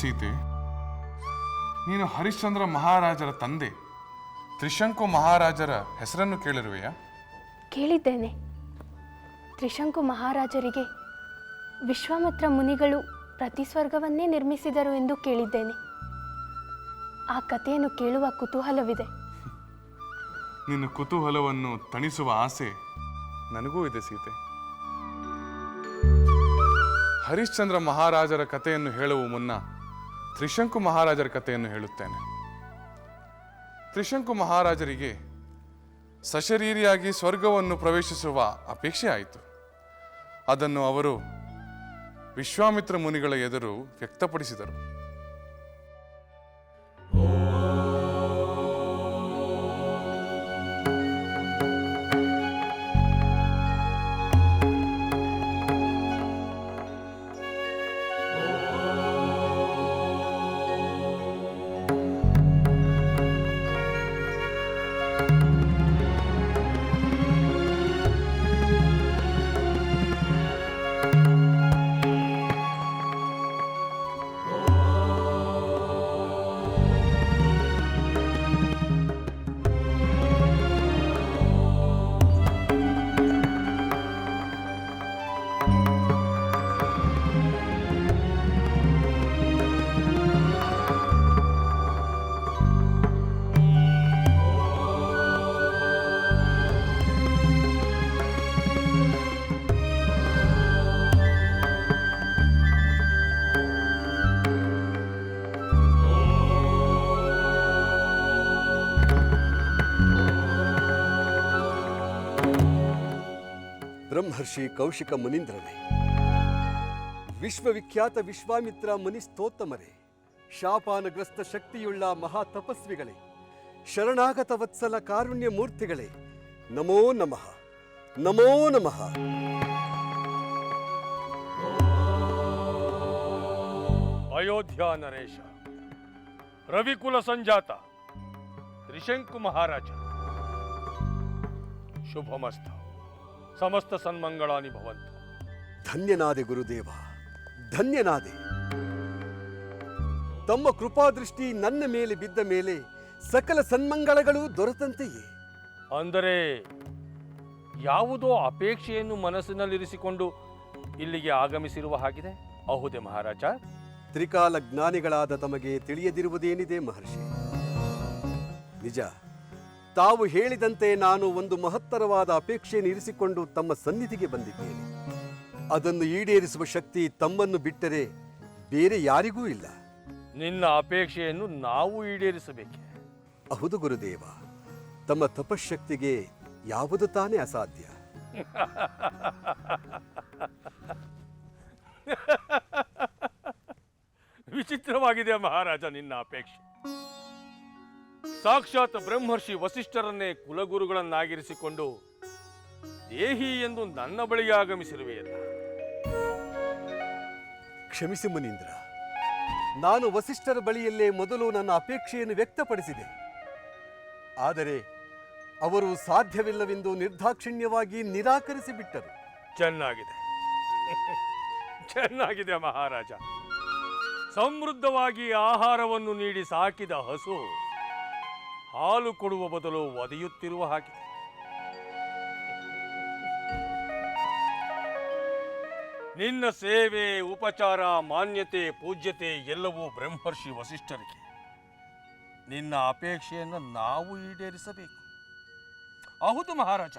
ಸೀತೆ, ನೀನು ಹರಿಶ್ಚಂದ್ರ ಮಹಾರಾಜರ ತಂದೆ ತ್ರಿಶಂಕು ಮಹಾರಾಜರ ಹೆಸರನ್ನು ಕೇಳಿರುವೆಯಾ? ಕೇಳಿದ್ದೇನೆ. ತ್ರಿಶಂಕು ಮಹಾರಾಜರಿಗೆ ವಿಶ್ವಾಮಿತ್ರ ಮುನಿಗಳು ಪ್ರತಿಸ್ವರ್ಗವನ್ನೇ ನಿರ್ಮಿಸಿದರು ಎಂದು ಕೇಳಿದ್ದೇನೆ. ಆ ಕಥೆಯನ್ನು ಕೇಳುವ ಕುತೂಹಲವಿದೆ. ನಿನ್ನ ಕುತೂಹಲವನ್ನು ತಣಿಸುವ ಆಸೆ ನನಗೂ ಇದೆ ಸೀತೆ. ಹರಿಶ್ಚಂದ್ರ ಮಹಾರಾಜರ ಕಥೆಯನ್ನು ಹೇಳುವ ಮುನ್ನ ತ್ರಿಶಂಕು ಮಹಾರಾಜರ ಕಥೆಯನ್ನು ಹೇಳುತ್ತೇನೆ. ತ್ರಿಶಂಕು ಮಹಾರಾಜರಿಗೆ ಸಶರೀರಿಯಾಗಿ ಸ್ವರ್ಗವನ್ನು ಪ್ರವೇಶಿಸುವ ಅಪೇಕ್ಷೆ ಆಯಿತು. ಅದನ್ನು ಅವರು ವಿಶ್ವಾಮಿತ್ರ ಮುನಿಗಳ ಎದುರು ವ್ಯಕ್ತಪಡಿಸಿದರು. ಬ್ರಹ್ಮರ್ಷಿ ಕೌಶಿಕ ಮುನೀಂದ್ರರೇ, ವಿಶ್ವವಿಖ್ಯಾತ ವಿಶ್ವಾಮಿತ್ರ ಮುನಿಸ್ತೋತ್ತಮರೇ, ಶಾಪಾನಗ್ರಸ್ತ ಶಕ್ತಿಯುಳ್ಳ ಮಹಾ ತಪಸ್ವಿಗಳೇ, ಶರಣಾಗತ ವತ್ಸಲ ಕಾರುಣ್ಯ ಮೂರ್ತಿಗಳೇ, ನಮೋ ನಮಃ, ನಮೋ ನಮಃ. ಅಯೋಧ್ಯ ನರೇಶ, ರವಿಕುಲ ಸಂಜಾತ ತ್ರಿಶಂಕು ಮಹಾರಾಜ, ಶುಭಮಸ್ತ. ಸಮಸ್ತ ಸನ್ಮಂಗಳಾನಿ ಭವಂತು. ಧನ್ಯನಾದೆ ಗುರುದೇವ, ಧನ್ಯನಾದೆ. ತಮ್ಮ ಕೃಪಾದೃಷ್ಟಿ ನನ್ನ ಮೇಲೆ ಬಿದ್ದ ಮೇಲೆ ಸಕಲ ಸನ್ಮಂಗಳಗಳು ದೊರೆತಂತೆಯೇ. ಅಂದರೆ ಯಾವುದೋ ಅಪೇಕ್ಷೆಯನ್ನು ಮನಸ್ಸಿನಲ್ಲಿರಿಸಿಕೊಂಡು ಇಲ್ಲಿಗೆ ಆಗಮಿಸಿರುವ ಹಾಗಿದೆ. ಹೌದೇ ಮಹಾರಾಜ? ತ್ರಿಕಾಲ ಜ್ಞಾನಿಗಳಾದ ತಮಗೆ ತಿಳಿಯದಿರುವುದೇನಿದೆ ಮಹರ್ಷಿ? ನಿಜ, ತಾವು ಹೇಳಿದಂತೆ ನಾನು ಒಂದು ಮಹತ್ತರವಾದ ಅಪೇಕ್ಷೆಯನ್ನು ಇರಿಸಿಕೊಂಡು ತಮ್ಮ ಸನ್ನಿಧಿಗೆ ಬಂದಿದ್ದೇನೆ. ಅದನ್ನು ಈಡೇರಿಸುವ ಶಕ್ತಿ ತಮ್ಮನ್ನು ಬಿಟ್ಟರೆ ಬೇರೆ ಯಾರಿಗೂ ಇಲ್ಲ. ನಿನ್ನ ಅಪೇಕ್ಷೆಯನ್ನು ನಾವು ಈಡೇರಿಸಬೇಕೆ? ಹೌದು ಗುರುದೇವ, ತಮ್ಮ ತಪಶಕ್ತಿಗೆ ಯಾವುದು ತಾನೇ ಅಸಾಧ್ಯ. ವಿಚಿತ್ರವಾಗಿದೆ ಮಹಾರಾಜ ನಿನ್ನ ಅಪೇಕ್ಷೆ. ಸಾಕ್ಷಾತ್ ಬ್ರಹ್ಮರ್ಷಿ ವಸಿಷ್ಠರನ್ನೇ ಕುಲಗುರುಗಳನ್ನಾಗಿರಿಸಿಕೊಂಡು ದೇಹಿ ಎಂದು ನನ್ನ ಬಳಿಗೆ ಆಗಮಿಸಿರುವೆಯಲ್ಲ. ಕ್ಷಮಿಸಿ ಮುನೀಂದ್ರ, ನಾನು ವಸಿಷ್ಠರ ಬಳಿಯಲ್ಲೇ ಮೊದಲು ನನ್ನ ಅಪೇಕ್ಷೆಯನ್ನು ವ್ಯಕ್ತಪಡಿಸಿದೆ. ಆದರೆ ಅವರು ಸಾಧ್ಯವಿಲ್ಲವೆಂದು ನಿರ್ದಾಕ್ಷಿಣ್ಯವಾಗಿ ನಿರಾಕರಿಸಿ ಬಿಟ್ಟರು. ಚೆನ್ನಾಗಿದೆ, ಚೆನ್ನಾಗಿದೆ ಮಹಾರಾಜ. ಸಮೃದ್ಧವಾಗಿ ಆಹಾರವನ್ನು ನೀಡಿ ಸಾಕಿದ ಹಸು ಹಾಲು ಕೊಡುವ ಬದಲು ಒದೆಯುತ್ತಿರುವ ಹಾಗೆ. ನಿನ್ನ ಸೇವೆ, ಉಪಚಾರ, ಮಾನ್ಯತೆ, ಪೂಜ್ಯತೆ ಎಲ್ಲವೂ ಬ್ರಹ್ಮರ್ಷಿ ವಸಿಷ್ಠರಿಗೆ. ನಿನ್ನ ಅಪೇಕ್ಷೆಯನ್ನು ನಾವು ಈಡೇರಿಸಬೇಕು. ಹೌದು ಮಹಾರಾಜ,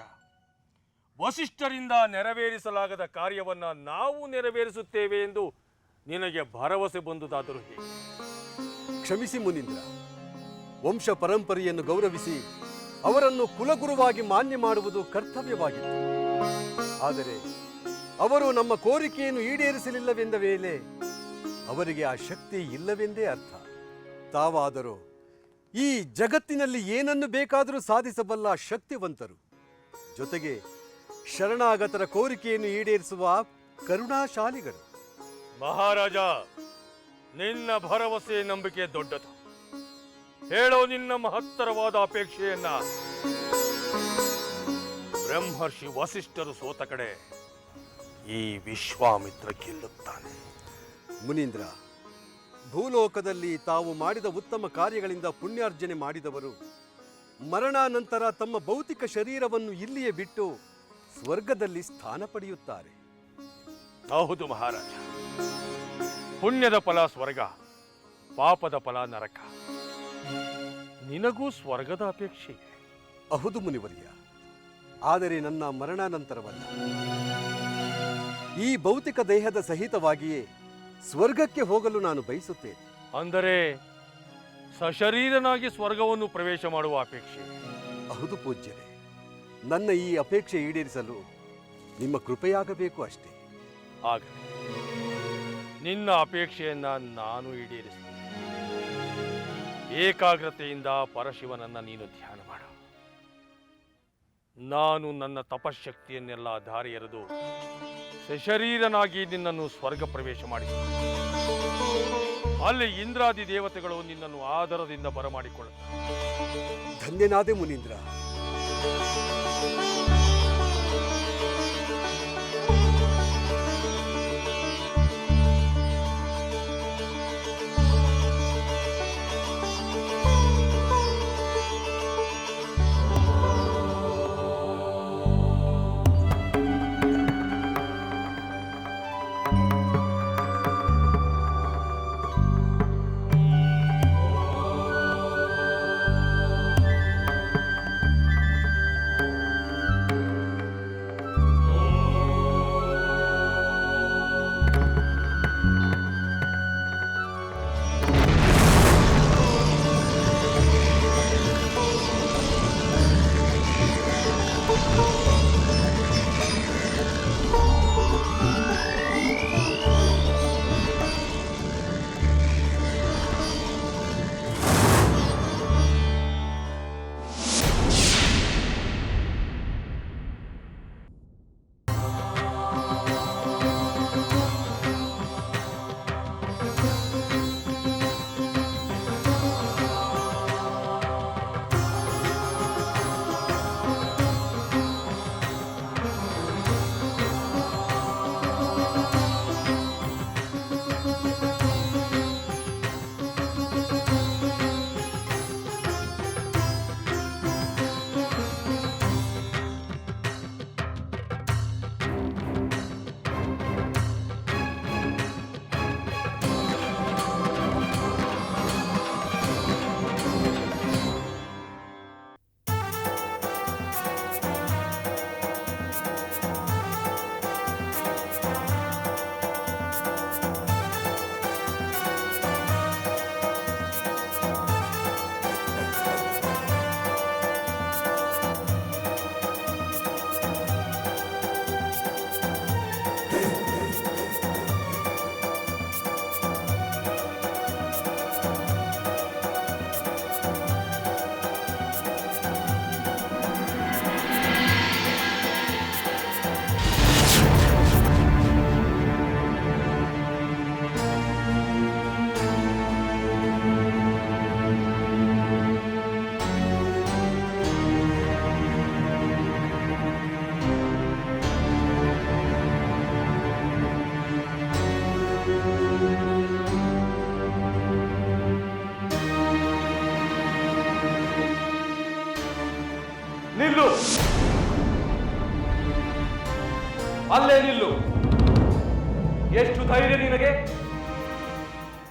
ವಸಿಷ್ಠರಿಂದ ನೆರವೇರಿಸಲಾಗದ ಕಾರ್ಯವನ್ನು ನಾವು ನೆರವೇರಿಸುತ್ತೇವೆ ಎಂದು ನಿನಗೆ ಭರವಸೆ ಬಂದುದಾದರೂ ಹೇಗೆ? ಕ್ಷಮಿಸಿ ಮುನೀಂದ್ರ, ವಂಶ ಪರಂಪರೆಯನ್ನು ಗೌರವಿಸಿ ಅವರನ್ನು ಕುಲಗುರುವಾಗಿ ಮಾನ್ಯ ಮಾಡುವುದು ಕರ್ತವ್ಯವಾಗಿತ್ತು. ಆದರೆ ಅವರು ನಮ್ಮ ಕೋರಿಕೆಯನ್ನು ಈಡೇರಿಸಲಿಲ್ಲವೆಂದ ವೇಳೆ ಅವರಿಗೆ ಆ ಶಕ್ತಿ ಇಲ್ಲವೆಂದೇ ಅರ್ಥ. ತಾವಾದರೂ ಈ ಜಗತ್ತಿನಲ್ಲಿ ಏನನ್ನು ಬೇಕಾದರೂ ಸಾಧಿಸಬಲ್ಲ ಶಕ್ತಿವಂತರು, ಜೊತೆಗೆ ಶರಣಾಗತರ ಕೋರಿಕೆಯನ್ನು ಈಡೇರಿಸುವ ಕರುಣಾಶಾಲಿಗಳು. ಮಹಾರಾಜ, ನಿನ್ನ ಭರವಸೆ ನಂಬಿಕೆ ದೊಡ್ಡದು. ಹೇಳೋ ನಿನ್ನ ಮಹತ್ತರವಾದ ಅಪೇಕ್ಷೆಯನ್ನ. ಬ್ರಹ್ಮರ್ಷಿ ವಸಿಷ್ಠರು ಸೋತ ಕಡೆ ಈ ವಿಶ್ವಾಮಿತ್ರ ಗೆಲ್ಲುತ್ತಾನೆ. ಮುನೀಂದ್ರ, ಭೂಲೋಕದಲ್ಲಿ ತಾವು ಮಾಡಿದ ಉತ್ತಮ ಕಾರ್ಯಗಳಿಂದ ಪುಣ್ಯಾರ್ಜನೆ ಮಾಡಿದವರು ಮರಣಾನಂತರ ತಮ್ಮ ಭೌತಿಕ ಶರೀರವನ್ನು ಇಲ್ಲಿಯೇ ಬಿಟ್ಟು ಸ್ವರ್ಗದಲ್ಲಿ ಸ್ಥಾನ ಪಡೆಯುತ್ತಾರೆ. ಹೌದು ಮಹಾರಾಜ. ಪುಣ್ಯದ ಫಲ ಸ್ವರ್ಗ, ಪಾಪದ ಫಲ ನರಕ. ನಿನಗೂ ಸ್ವರ್ಗದ ಅಪೇಕ್ಷೆ? ಹೌದು ಮುನಿವರ್ಯ, ಆದರೆ ನನ್ನ ಮರಣಾನಂತರವಲ್ಲ. ಈ ಭೌತಿಕ ದೇಹದ ಸಹಿತವಾಗಿಯೇ ಸ್ವರ್ಗಕ್ಕೆ ಹೋಗಲು ನಾನು ಬಯಸುತ್ತೇನೆ. ಅಂದರೆ ಸಶರೀರನಾಗಿ ಸ್ವರ್ಗವನ್ನು ಪ್ರವೇಶ ಮಾಡುವ ಅಪೇಕ್ಷೆ? ಹೌದು ಪೂಜ್ಯರೇ, ನನ್ನ ಈ ಅಪೇಕ್ಷೆ ಈಡೇರಿಸಲು ನಿಮ್ಮ ಕೃಪೆಯಾಗಬೇಕು ಅಷ್ಟೇ. ಆಗಲಿ, ನಿನ್ನ ಅಪೇಕ್ಷೆಯನ್ನ ನಾನು ಈಡೇರಿಸುತ್ತೇನೆ. ಏಕಾಗ್ರತೆಯಿಂದ ಪರಶಿವನನ್ನ ನೀನು ಧ್ಯಾನ ಮಾಡು. ನಾನು ನನ್ನ ತಪಶಕ್ತಿಯನ್ನೆಲ್ಲ ಧಾರೆ ಎರೆದು ಸಶರೀರನಾಗಿ ನಿನ್ನನ್ನು ಸ್ವರ್ಗ ಪ್ರವೇಶ ಮಾಡಿಸುತ್ತೇನೆ. ಅಲ್ಲಿ ಇಂದ್ರಾದಿ ದೇವತೆಗಳು ನಿನ್ನನ್ನು ಆದರದಿಂದ ಬರಮಾಡಿಕೊಳ್ಳುತ್ತಾರೆ. ಧನ್ಯನಾದೆ ಮುನೀಂದ್ರ. ನಿಲ್ಲು, ಅಲ್ಲೇ ನಿಲ್ಲು. ಎಷ್ಟು ಧೈರ್ಯ ನಿನಗೆ?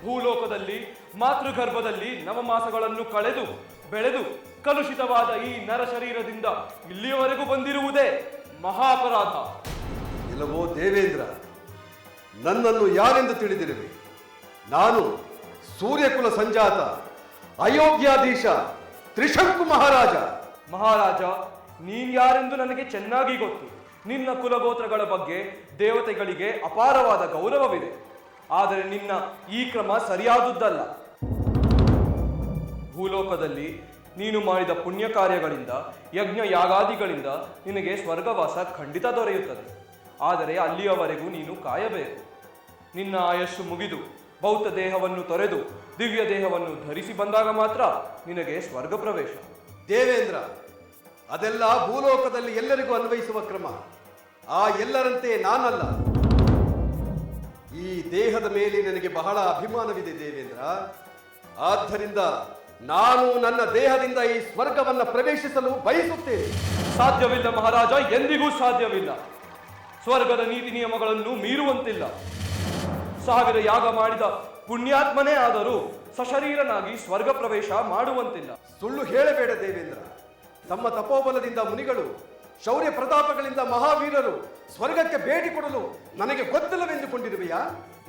ಭೂಲೋಕದಲ್ಲಿ ಮಾತೃಗರ್ಭದಲ್ಲಿ ನವಮಾಸಗಳನ್ನು ಕಳೆದು ಬೆಳೆದು ಕಲುಷಿತವಾದ ಈ ನರ ಶರೀರದಿಂದ ಇಲ್ಲಿಯವರೆಗೂ ಬಂದಿರುವುದೇ ಮಹಾಪರಾಧ. ಇಲ್ಲವೋ ದೇವೇಂದ್ರ, ನನ್ನನ್ನು ಯಾರೆಂದು ತಿಳಿದಿರುವೆ? ನಾನು ಸೂರ್ಯಕುಲ ಸಂಜಾತ ಅಯೋಗ್ಯಾಧೀಶ ತ್ರಿಶಂಕು ಮಹಾರಾಜ. ಮಹಾರಾಜ, ನೀನ್ ಯಾರೆಂದು ನನಗೆ ಚೆನ್ನಾಗಿ ಗೊತ್ತು. ನಿನ್ನ ಕುಲಗೋತ್ರಗಳ ಬಗ್ಗೆ ದೇವತೆಗಳಿಗೆ ಅಪಾರವಾದ ಗೌರವವಿದೆ. ಆದರೆ ನಿನ್ನ ಈ ಕ್ರಮ ಸರಿಯಾದುದ್ದಲ್ಲ. ಭೂಲೋಕದಲ್ಲಿ ನೀನು ಮಾಡಿದ ಪುಣ್ಯ ಕಾರ್ಯಗಳಿಂದ, ಯಜ್ಞ ಯಾಗಾದಿಗಳಿಂದ ನಿನಗೆ ಸ್ವರ್ಗವಾಸ ಖಂಡಿತ ದೊರೆಯುತ್ತದೆ. ಆದರೆ ಅಲ್ಲಿಯವರೆಗೂ ನೀನು ಕಾಯಬೇಕು. ನಿನ್ನ ಆಯಸ್ಸು ಮುಗಿದು ಭೌತ ದೇಹವನ್ನು ತೊರೆದು ದಿವ್ಯ ದೇಹವನ್ನು ಧರಿಸಿ ಬಂದಾಗ ಮಾತ್ರ ನಿನಗೆ ಸ್ವರ್ಗ ಪ್ರವೇಶ. ದೇವೇಂದ್ರ, ಅದೆಲ್ಲ ಭೂಲೋಕದಲ್ಲಿ ಎಲ್ಲರಿಗೂ ಅನ್ವಯಿಸುವ ಕ್ರಮ. ಆ ಎಲ್ಲರಂತೆ ನಾನಲ್ಲ. ಈ ದೇಹದ ಮೇಲೆ ನನಗೆ ಬಹಳ ಅಭಿಮಾನವಿದೆ ದೇವೇಂದ್ರ. ಆದ್ದರಿಂದ ನಾನು ನನ್ನ ದೇಹದಿಂದ ಈ ಸ್ವರ್ಗವನ್ನು ಪ್ರವೇಶಿಸಲು ಬಯಸುತ್ತೇನೆ. ಸಾಧ್ಯವಿಲ್ಲ ಮಹಾರಾಜ, ಎಂದಿಗೂ ಸಾಧ್ಯವಿಲ್ಲ. ಸ್ವರ್ಗದ ನೀತಿ ನಿಯಮಗಳನ್ನು ಮೀರುವಂತಿಲ್ಲ. 1000 ಯಾಗ ಮಾಡಿದ ಪುಣ್ಯಾತ್ಮನೇ ಆದರೂ ಸಶರೀರನಾಗಿ ಸ್ವರ್ಗ ಪ್ರವೇಶ ಮಾಡುವಂತಿಲ್ಲ. ಸುಳ್ಳು ಹೇಳಬೇಡ ದೇವೇಂದ್ರ. ತಮ್ಮ ತಪೋಬಲದಿಂದ ಮುನಿಗಳು, ಶೌರ್ಯ ಪ್ರತಾಪಗಳಿಂದ ಮಹಾವೀರರು ಸ್ವರ್ಗಕ್ಕೆ ಭೇಟಿ ಕೊಡಲು ನನಗೆ ಗೊತ್ತಿಲ್ಲವೆಂದುಕೊಂಡಿರುವೆಯಾ?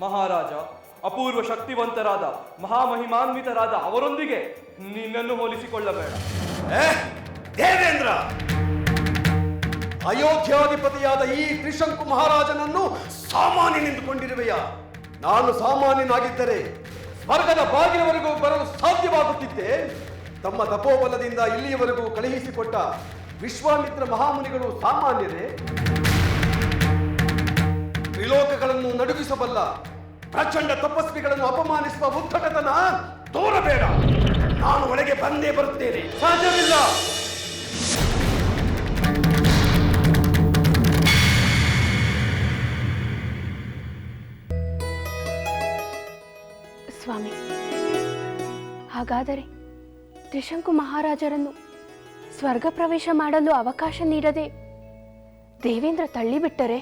ಮಹಾರಾಜ, ಅಪೂರ್ವ ಶಕ್ತಿವಂತರಾದ ಮಹಾಮಹಿಮಾನ್ವಿತರಾದ ಅವರೊಂದಿಗೆ ನಿನ್ನನ್ನು ಹೋಲಿಸಿಕೊಳ್ಳಬೇಡ. ದೇವೇಂದ್ರ, ಅಯೋಧ್ಯಾಧಿಪತಿಯಾದ ಈ ತ್ರಿಶಂಕು ಮಹಾರಾಜನನ್ನು ಸಾಮಾನ್ಯನೆಂದುಕೊಂಡಿರುವೆಯಾ? ನಾನು ಸಾಮಾನ್ಯನಾಗಿದ್ದರೆ ಸ್ವರ್ಗದ ಬಾಗಿಲವರೆಗೂ ಬರಲು ಸಾಧ್ಯವಾಗುತ್ತಿದ್ದೆ. ತಮ್ಮ ತಪೋಬಲದಿಂದ ಇಲ್ಲಿಯವರೆಗೂ ಕಳುಹಿಸಿಕೊಟ್ಟ ವಿಶ್ವಾಮಿತ್ರ ಮಹಾಮುನಿಗಳು ಸಾಮಾನ್ಯರೇ? ತ್ರಿಲೋಕಗಳನ್ನು ನಡುಗಿಸಬಲ್ಲ ಪ್ರಚಂಡ ತಪಸ್ವಿಗಳನ್ನು ಅಪಮಾನಿಸುವ ಉದ್ದಟತನ ತೋರಬೇಡ. ನಾನು ಒಳಗೆ ಬಂದೇ ಬರುತ್ತೇನೆ. ಸಾಧ್ಯವಿಲ್ಲ. ಸ್ವಾಮಿ, ಹಾಗಾದರೆ ತ್ರಿಶಂಕು ಮಹಾರಾಜರನ್ನು ಸ್ವರ್ಗ ಪ್ರವೇಶ ಮಾಡಲು ಅವಕಾಶ ನೀಡದೆ ದೇವೇಂದ್ರ ತಳ್ಳಿಬಿಟ್ಟರೆ?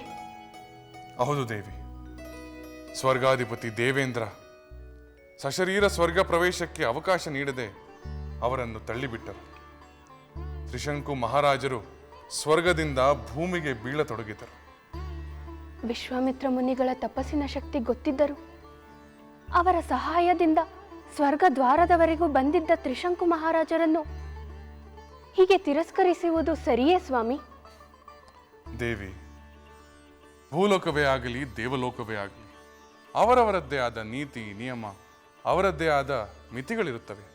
ಹೌದು ದೇವಿ, ಸ್ವರ್ಗಾಧಿಪತಿ ದೇವೇಂದ್ರ ಸಶರೀರ ಸ್ವರ್ಗ ಪ್ರವೇಶಕ್ಕೆ ಅವಕಾಶ ನೀಡದೆ ಅವರನ್ನು ತಳ್ಳಿಬಿಟ್ಟರು. ತ್ರಿಶಂಕು ಮಹಾರಾಜರು ಸ್ವರ್ಗದಿಂದ ಭೂಮಿಗೆ ಬೀಳತೊಡಗಿದರು. ವಿಶ್ವಾಮಿತ್ರ ಮುನಿಗಳ ತಪಸ್ಸಿನ ಶಕ್ತಿ ಗೊತ್ತಿದ್ದರು ಅವರ ಸಹಾಯದಿಂದ ಸ್ವರ್ಗ ದ್ವಾರದವರೆಗೂ ಬಂದಿದ್ದ ತ್ರಿಶಂಕು ಮಹಾರಾಜರನ್ನು ಹೀಗೆ ತಿರಸ್ಕರಿಸುವುದು ಸರಿಯೇ ಸ್ವಾಮಿ? ದೇವಿ, ಭೂಲೋಕವೇ ಆಗಲಿ ದೇವಲೋಕವೇ ಆಗಲಿ ಅವರವರದ್ದೇ ಆದ ನೀತಿ ನಿಯಮ, ಅವರದ್ದೇ ಆದ ಮಿತಿಗಳಿರುತ್ತವೆ.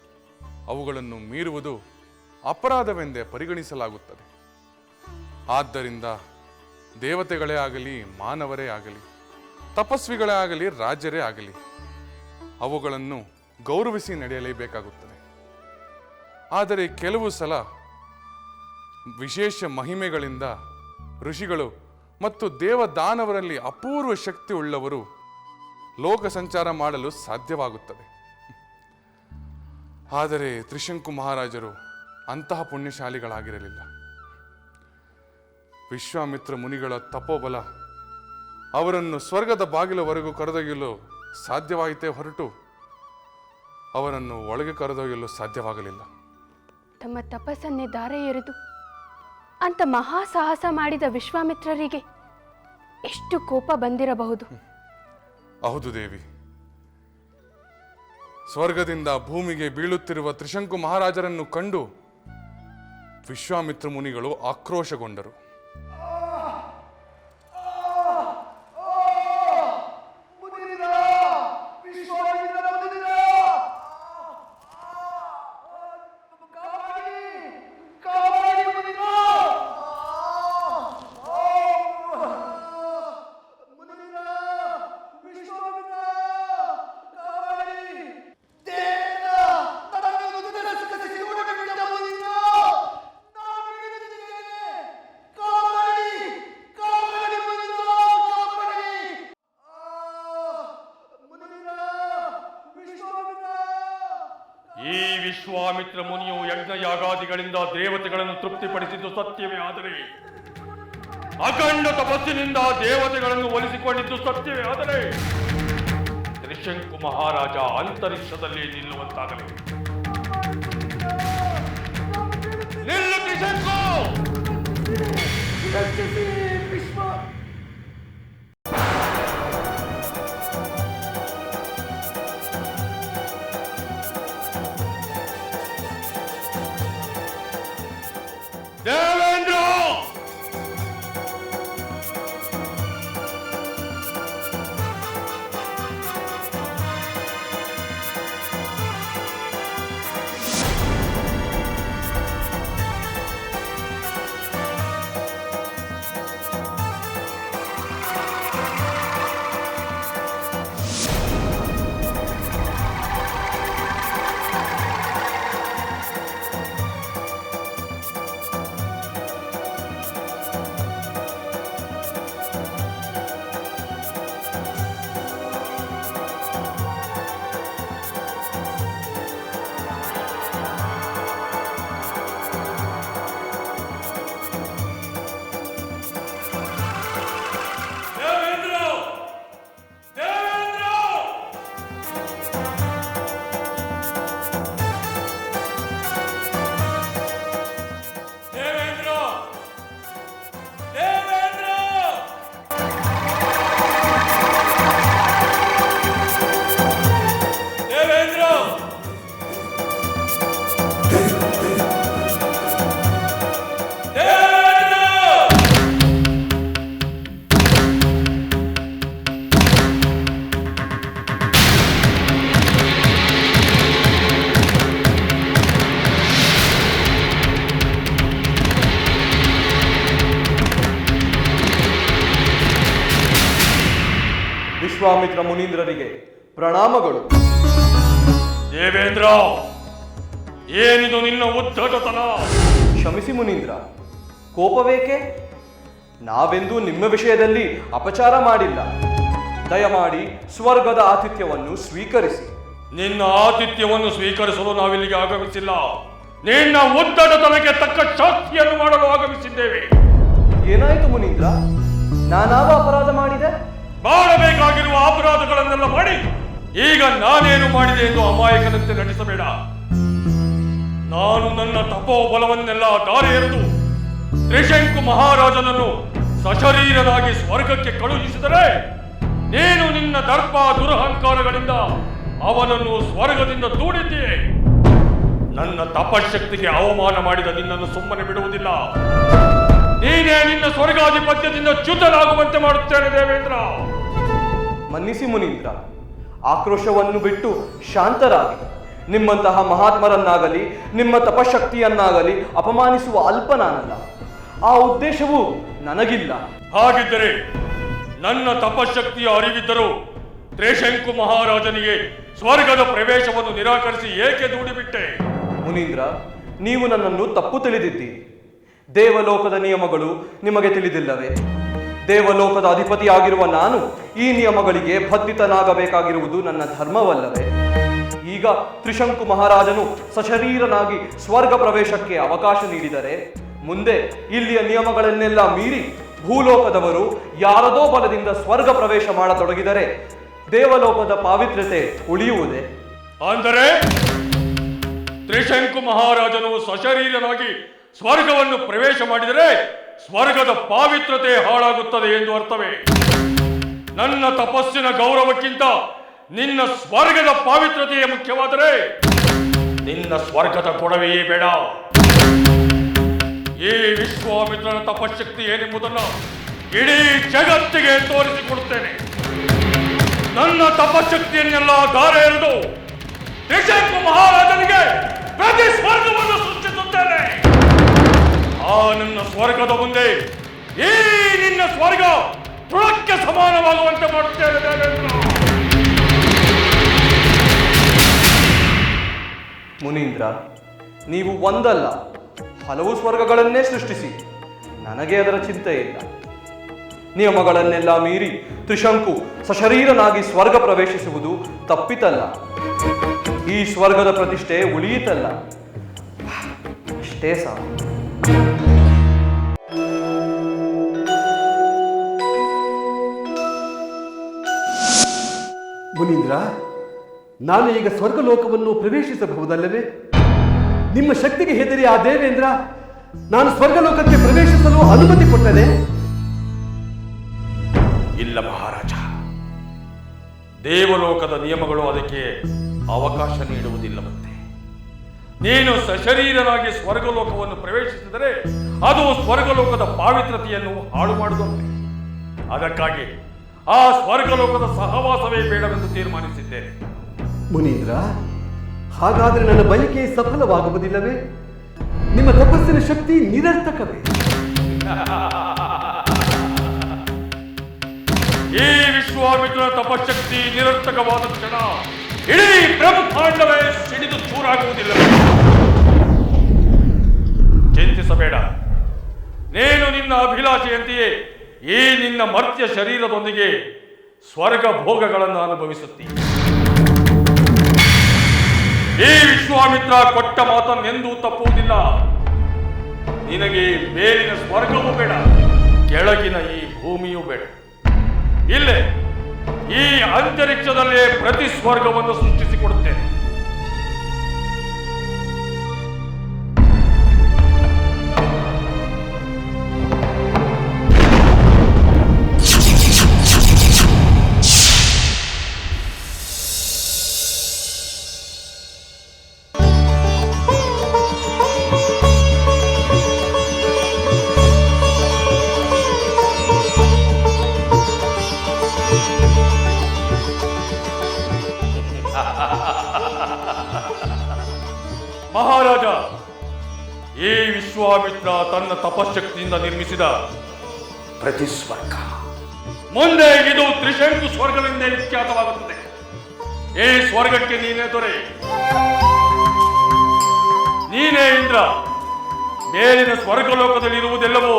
ಅವುಗಳನ್ನು ಮೀರುವುದು ಅಪರಾಧವೆಂದೇ ಪರಿಗಣಿಸಲಾಗುತ್ತದೆ. ಆದ್ದರಿಂದ ದೇವತೆಗಳೇ ಆಗಲಿ ಮಾನವರೇ ಆಗಲಿ ತಪಸ್ವಿಗಳೇ ಆಗಲಿ ರಾಜ್ಯರೇ ಆಗಲಿ ಅವುಗಳನ್ನು ಗೌರವಿಸಿ ನಡೆಯಲೇಬೇಕಾಗುತ್ತದೆ. ಆದರೆ ಕೆಲವು ಸಲ ವಿಶೇಷ ಮಹಿಮೆಗಳಿಂದ ಋಷಿಗಳು ಮತ್ತು ದೇವದಾನವರಲ್ಲಿ ಅಪೂರ್ವ ಶಕ್ತಿ ಉಳ್ಳವರು ಲೋಕ ಸಂಚಾರ ಮಾಡಲು ಸಾಧ್ಯವಾಗುತ್ತದೆ. ಆದರೆ ತ್ರಿಶಂಕು ಮಹಾರಾಜರು ಅಂತಹ ಪುಣ್ಯಶಾಲಿಗಳಾಗಿರಲಿಲ್ಲ. ವಿಶ್ವಾಮಿತ್ರ ಮುನಿಗಳ ತಪೋಬಲ ಅವರನ್ನು ಸ್ವರ್ಗದ ಬಾಗಿಲವರೆಗೂ ಕರೆದೊಯ್ಯಲು ಸಾಧ್ಯವಾಯಿತೇ ಹೊರಟು ಅವರನ್ನು ಒಳಗೆ ಕರೆದೊಯ್ಯಲು ಸಾಧ್ಯವಾಗಲಿಲ್ಲ. ತಮ್ಮ ತಪಸ್ಸನ್ನೇ ದಾರೆ ಎರೆದು ಅಂತ ಮಹಾ ಸಾಹಸ ಮಾಡಿದ ವಿಶ್ವಾಮಿತ್ರರಿಗೆ ಎಷ್ಟು ಕೋಪ ಬಂದಿರಬಹುದು? ಹೌದು ದೇವಿ, ಸ್ವರ್ಗದಿಂದ ಭೂಮಿಗೆ ಬೀಳುತ್ತಿರುವ ತ್ರಿಶಂಕು ಮಹಾರಾಜರನ್ನು ಕಂಡು ವಿಶ್ವಾಮಿತ್ರ ಮುನಿಗಳು ಆಕ್ರೋಶಗೊಂಡರು. ಈ ವಿಶ್ವಾಮಿತ್ರ ಮುನಿಯು ಯಜ್ಞ ಯಾಗಾದಿಗಳಿಂದ ದೇವತೆಗಳನ್ನು ತೃಪ್ತಿಪಡಿಸಿದ್ದು ಸತ್ಯವೇ ಆದರೆ, ಅಖಂಡ ತಪಸ್ಸಿನಿಂದ ದೇವತೆಗಳನ್ನು ಒಲಿಸಿಕೊಂಡಿದ್ದು ಸತ್ಯವೇ ಆದರೆ, ತ್ರಿಶಂಕು ಮಹಾರಾಜ ಅಂತರಿಕ್ಷದಲ್ಲಿ ನಿಲ್ಲುವಂತಾಗಲಿ. ನಿಲ್ಲು ತ್ರಿಶಂಕು! ದೇವೇಂದ್ರ! ವಿಶ್ವಾಮಿತ್ರ ಮುನೀಂದ್ರರಿಗೆ ಪ್ರಣಾಮಗಳು. ದೇವೇಂದ್ರ, ಏನಿದು ನಿನ್ನ ಉದ್ದಟತನ? ಕ್ಷಮಿಸಿ ಮುನೀಂದ್ರ, ಕೋಪವೇಕೆ? ನಾವೆಂದೂ ನಿಮ್ಮ ವಿಷಯದಲ್ಲಿ ಅಪಚಾರ ಮಾಡಿಲ್ಲ. ದಯಮಾಡಿ ಸ್ವರ್ಗದ ಆತಿಥ್ಯವನ್ನು ಸ್ವೀಕರಿಸಿ. ನಿನ್ನ ಆತಿಥ್ಯವನ್ನು ಸ್ವೀಕರಿಸಲು ನಾವಿಲ್ಲಿಗೆ ಆಗಮಿಸಿಲ್ಲ. ನಿನ್ನ ಉದ್ದಟತನಕ್ಕೆ ತಕ್ಕ ಶಾಸ್ತಿಯನ್ನು ಮಾಡಲು ಆಗಮಿಸಿದ್ದೇವೆ. ಏನಾಯಿತು ಮುನೀಂದ್ರ? ನಾನಾವ ಅಪರಾಧ ಮಾಡಿದೆ? ಮಾಡಬೇಕಾಗಿರುವ ಅಪರಾಧಗಳನ್ನೆಲ್ಲ ಮಾಡಿ ಈಗ ನಾನೇನು ಮಾಡಿದೆ ಎಂದು ಅಮಾಯಕನಂತೆ ನಟಿಸಬೇಡ. ನಾನು ನನ್ನ ತಪೋಬಲವನ್ನೆಲ್ಲ ದಾರಿ ಎರೆದು ತ್ರಿಶಂಕು ಮಹಾರಾಜನನ್ನು ಸಶರೀರನಾಗಿ ಸ್ವರ್ಗಕ್ಕೆ ಕಳುಹಿಸಿದರೆ ನೀನು ನಿನ್ನ ದರ್ಪ ದುರಹಂಕಾರಗಳಿಂದ ಅವನನ್ನು ಸ್ವರ್ಗದಿಂದ ದೂಡಿದ್ದೀಯೆ. ನನ್ನ ತಪಶಕ್ತಿಗೆ ಅವಮಾನ ಮಾಡಿದ ನಿನ್ನನ್ನು ಸುಮ್ಮನೆ ಬಿಡುವುದಿಲ್ಲ. ನೀನೇ ನಿನ್ನ ಸ್ವರ್ಗಾಧಿಪತ್ಯದಿಂದ ಚ್ಯುತನಾಗುವಂತೆ ಮಾಡುತ್ತೇನೆ ದೇವೇಂದ್ರ. ಮನ್ನಿಸಿ ಮುನೀಂದ್ರ, ಆಕ್ರೋಶವನ್ನು ಬಿಟ್ಟು ಶಾಂತರಾಗಿ. ನಿಮ್ಮಂತಹ ಮಹಾತ್ಮರನ್ನಾಗಲಿ ನಿಮ್ಮ ತಪಶಕ್ತಿಯನ್ನಾಗಲಿ ಅಪಮಾನಿಸುವ ಅಲ್ಪ ನಾನಲ್ಲ. ಆ ಉದ್ದೇಶವು ನನಗಿಲ್ಲ. ಹಾಗಿದ್ದರೆ ನನ್ನ ತಪಶಕ್ತಿಯ ಅರಿವಿದ್ದರೂ ತ್ರಿಶಂಕು ಮಹಾರಾಜನಿಗೆ ಸ್ವರ್ಗದ ಪ್ರವೇಶವನ್ನು ನಿರಾಕರಿಸಿ ಏಕೆ ದೂಡಿಬಿಟ್ಟೆ? ಮುನೀಂದ್ರ, ನೀವು ನನ್ನನ್ನು ತಪ್ಪು ತಿಳಿದಿದ್ದೀರಿ. ದೇವಲೋಕದ ನಿಯಮಗಳು ನಿಮಗೆ ತಿಳಿದಿಲ್ಲವೇ? ದೇವಲೋಕದ ಅಧಿಪತಿಯಾಗಿರುವ ನಾನು ಈ ನಿಯಮಗಳಿಗೆ ಬದ್ಧಿತನಾಗಬೇಕಾಗಿರುವುದು ನನ್ನ ಧರ್ಮವಲ್ಲವೇ? ಈಗ ತ್ರಿಶಂಕು ಮಹಾರಾಜನು ಸಶರೀರನಾಗಿ ಸ್ವರ್ಗ ಪ್ರವೇಶಕ್ಕೆ ಅವಕಾಶ ನೀಡಿದರೆ ಮುಂದೆ ಇಲ್ಲಿಯ ನಿಯಮಗಳನ್ನೆಲ್ಲ ಮೀರಿ ಭೂಲೋಕದವರು ಯಾರದೋ ಬಲದಿಂದ ಸ್ವರ್ಗ ಪ್ರವೇಶ ಮಾಡತೊಡಗಿದರೆ ದೇವಲೋಕದ ಪಾವಿತ್ರ್ಯತೆ ಉಳಿಯುವುದೇ? ಅಂದರೆ ತ್ರಿಶಂಕು ಮಹಾರಾಜನು ಸಶರೀರನಾಗಿ ಸ್ವರ್ಗವನ್ನು ಪ್ರವೇಶ ಮಾಡಿದರೆ ಸ್ವರ್ಗದ ಪಾವಿತ್ರತೆ ಹಾಳಾಗುತ್ತದೆ ಎಂದು ಅರ್ಥವೇ? ನನ್ನ ತಪಸ್ಸಿನ ಗೌರವಕ್ಕಿಂತ ನಿನ್ನ ಸ್ವರ್ಗದ ಪಾವಿತ್ರತೆಯೇ ಮುಖ್ಯವಾದರೆ ನಿನ್ನ ಸ್ವರ್ಗದ ಕೊಡವೆಯೇ ಬೇಡ. ಈ ವಿಶ್ವಾಮಿತ್ರನ ತಪಶಕ್ತಿ ಏನೆಂಬುದನ್ನು ಇಡೀ ಜಗತ್ತಿಗೆ ತೋರಿಸಿಕೊಡುತ್ತೇನೆ. ನನ್ನ ತಪಶಕ್ತಿಯನ್ನೆಲ್ಲ ದಾರೆ ಎರೆದು ತ್ರಿಶಂಕು ಮಹಾರಾಜನಿಗೆ ಪ್ರತಿ ಸ್ವರ್ಗವನ್ನು ಸೃಷ್ಟಿಸುತ್ತೇನೆ. ಆ ನನ್ನ ಸ್ವರ್ಗದ ಮುಂದೆ ಈ ನಿನ್ನ ಸ್ವರ್ಗ ತೃಣಕ್ಕೆ ಸಮಾನವಾಗುವಂತೆ ಮಾಡುತ್ತೇನೆ ದೇವೇಂದ್ರ. ಮುನೀಂದ್ರ, ನೀವು ಒಂದಲ್ಲ ಹಲವು ಸ್ವರ್ಗಗಳನ್ನೇ ಸೃಷ್ಟಿಸಿ, ನನಗೆ ಅದರ ಚಿಂತೆ ಇಲ್ಲ. ನಿಯಮಗಳನ್ನೆಲ್ಲ ಮೀರಿ ತ್ರಿಶಂಕು ಸಶರೀರನಾಗಿ ಸ್ವರ್ಗ ಪ್ರವೇಶಿಸುವುದು ತಪ್ಪಿತಲ್ಲ. ಈ ಸ್ವರ್ಗದ ಪ್ರತಿಷ್ಠೆ ಉಳಿಯಿತಲ್ಲ. ಅಷ್ಟೇ ಸಾಕು. ಮುನೀಂದ್ರ, ನಾನು ಈಗ ಸ್ವರ್ಗಲೋಕವನ್ನು ಪ್ರವೇಶಿಸಬಹುದಲ್ಲವೇ? ನಿಮ್ಮ ಶಕ್ತಿಗೆ ಹೆದರಿ ಆ ದೇವೇಂದ್ರ ನಾನು ಸ್ವರ್ಗಲೋಕಕ್ಕೆ ಪ್ರವೇಶಿಸಲು ಅನುಮತಿ ಕೊಟ್ಟನೆ? ಇಲ್ಲ ಮಹಾರಾಜ, ದೇವಲೋಕದ ನಿಯಮಗಳು ಅದಕ್ಕೆ ಅವಕಾಶ ನೀಡುವುದಿಲ್ಲವಂತೆ. ನೀನು ಸಶರೀರನಾಗಿ ಸ್ವರ್ಗಲೋಕವನ್ನು ಪ್ರವೇಶಿಸಿದರೆ ಅದು ಸ್ವರ್ಗಲೋಕದ ಪಾವಿತ್ರತೆಯನ್ನು ಹಾಳು ಮಾಡುವಂತೆ. ಅದಕ್ಕಾಗಿ ಆ ಸ್ವರ್ಗಲೋಕದ ಸಹವಾಸವೇ ಬೇಡವೆಂದು ತೀರ್ಮಾನಿಸಿದ್ದೇನೆ. ಮುನೀಂದ್ರ, ಹಾಗಾದರೆ ನನ್ನ ಬಯಕೆ ಸಫಲವಾಗುವುದಿಲ್ಲವೇ? ನಿಮ್ಮ ತಪಸ್ಸಿನ ಶಕ್ತಿ ನಿರರ್ಥಕವೇ? ಈ ವಿಶ್ವಾಮಿತ್ರನ ತಪಶಕ್ತಿ ನಿರರ್ಥಕವಾದ ಕ್ಷಣ ಇಡೀ ಬ್ರಹ್ಮಾಂಡವೇ ಸಿಡಿದು ಚೂರಾಗುವುದಿಲ್ಲ. ಚಿಂತಿಸಬೇಡ. ನೀನು ನಿನ್ನ ಅಭಿಲಾಷೆಯಂತೆಯೇ ಈ ನಿನ್ನ ಮರ್ತ್ಯ ಶರೀರದೊಂದಿಗೆ ಸ್ವರ್ಗ ಭೋಗಗಳನ್ನು ಅನುಭವಿಸುತ್ತೀ. ಈ ವಿಶ್ವಾಮಿತ್ರ ಕೊಟ್ಟ ಮಾತನ್ನೆಂದೂ ತಪ್ಪುವುದಿಲ್ಲ. ನಿನಗೆ ಮೇಲಿನ ಸ್ವರ್ಗವೂ ಬೇಡ, ಕೆಳಗಿನ ಈ ಭೂಮಿಯೂ ಬೇಡ. ಇಲ್ಲೇ ಈ ಅಂತರಿಕ್ಷದಲ್ಲೇ ಪ್ರತಿ ಸ್ವರ್ಗವನ್ನು ಸೃಷ್ಟಿಸಿಕೊಡುತ್ತೇನೆ. ಮಹಾರಾಜ, ಈ ವಿಶ್ವಾಮಿತ್ರ ತನ್ನ ತಪಶಕ್ತಿಯಿಂದ ನಿರ್ಮಿಸಿದ ಪ್ರತಿ ಸ್ವರ್ಗ ಮುಂದೆ ಇದು ತ್ರಿಶಂಕು ಸ್ವರ್ಗವೆಂದೇ ವಿಖ್ಯಾತವಾಗುತ್ತದೆ. ಈ ಸ್ವರ್ಗಕ್ಕೆ ನೀನೇ ದೊರೆ, ನೀನೇ ಇಂದ್ರ. ಮೇಲಿನ ಸ್ವರ್ಗಲೋಕದಲ್ಲಿ ಇರುವುದೆಲ್ಲವೂ